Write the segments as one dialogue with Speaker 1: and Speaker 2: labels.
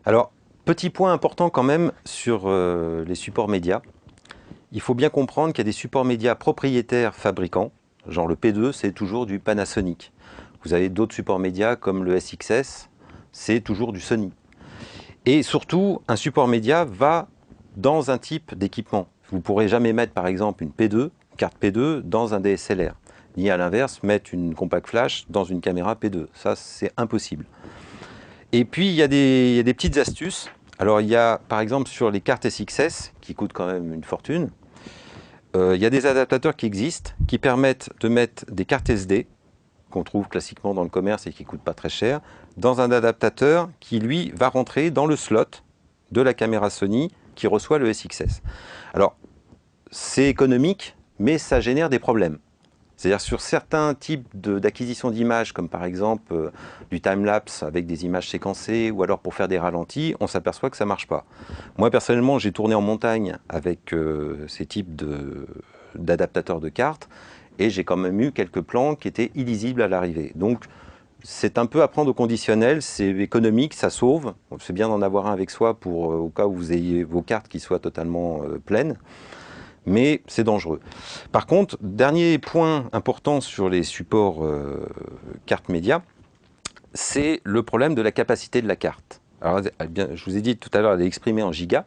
Speaker 1: Alors, petit point important quand même sur les supports médias. Il faut bien comprendre qu'il y a des supports médias propriétaires fabricants, genre le P2, c'est toujours du Panasonic. Vous avez d'autres supports médias comme le SXS, c'est toujours du Sony. Et surtout, un support média va dans un type d'équipement. Vous ne pourrez jamais mettre par exemple une P2, carte P2 dans un DSLR, ni à l'inverse mettre une compact flash dans une caméra P2. Ça, c'est impossible. Et puis, il y a des petites astuces. Alors, il y a par exemple sur les cartes SXS, qui coûtent quand même une fortune, il y a des adaptateurs qui existent, qui permettent de mettre des cartes SD, qu'on trouve classiquement dans le commerce et qui ne coûtent pas très cher, dans un adaptateur qui, lui, va rentrer dans le slot de la caméra Sony qui reçoit le SXS. Alors, c'est économique, mais ça génère des problèmes. C'est-à-dire sur certains types d'acquisition d'images, comme par exemple du time-lapse avec des images séquencées, ou alors pour faire des ralentis, on s'aperçoit que ça ne marche pas. Moi, personnellement, j'ai tourné en montagne avec ces types d'adaptateurs de cartes, et j'ai quand même eu quelques plans qui étaient illisibles à l'arrivée. Donc, c'est un peu à prendre au conditionnel, c'est économique, ça sauve. C'est bien d'en avoir un avec soi pour au cas où vous ayez vos cartes qui soient totalement pleines, mais c'est dangereux. Par contre, dernier point important sur les supports cartes média, c'est le problème de la capacité de la carte. Alors, je vous ai dit tout à l'heure, elle est exprimée en gigas.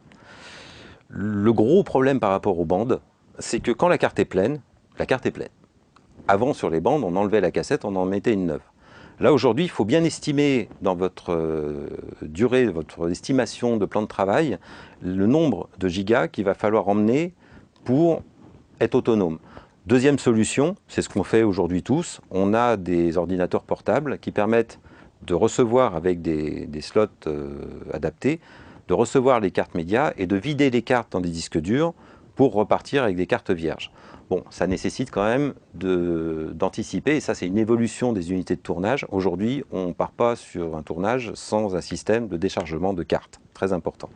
Speaker 1: Le gros problème par rapport aux bandes, c'est que quand la carte est pleine, la carte est pleine. Avant, sur les bandes, on enlevait la cassette, on en mettait une neuve. Là, aujourd'hui, il faut bien estimer dans votre durée, votre estimation de plan de travail, le nombre de gigas qu'il va falloir emmener pour être autonome. Deuxième solution, c'est ce qu'on fait aujourd'hui tous, on a des ordinateurs portables qui permettent de recevoir avec des slots adaptés, de recevoir les cartes médias et de vider les cartes dans des disques durs pour repartir avec des cartes vierges. Bon, ça nécessite quand même d'anticiper, et ça c'est une évolution des unités de tournage. Aujourd'hui, on ne part pas sur un tournage sans un système de déchargement de cartes, très important.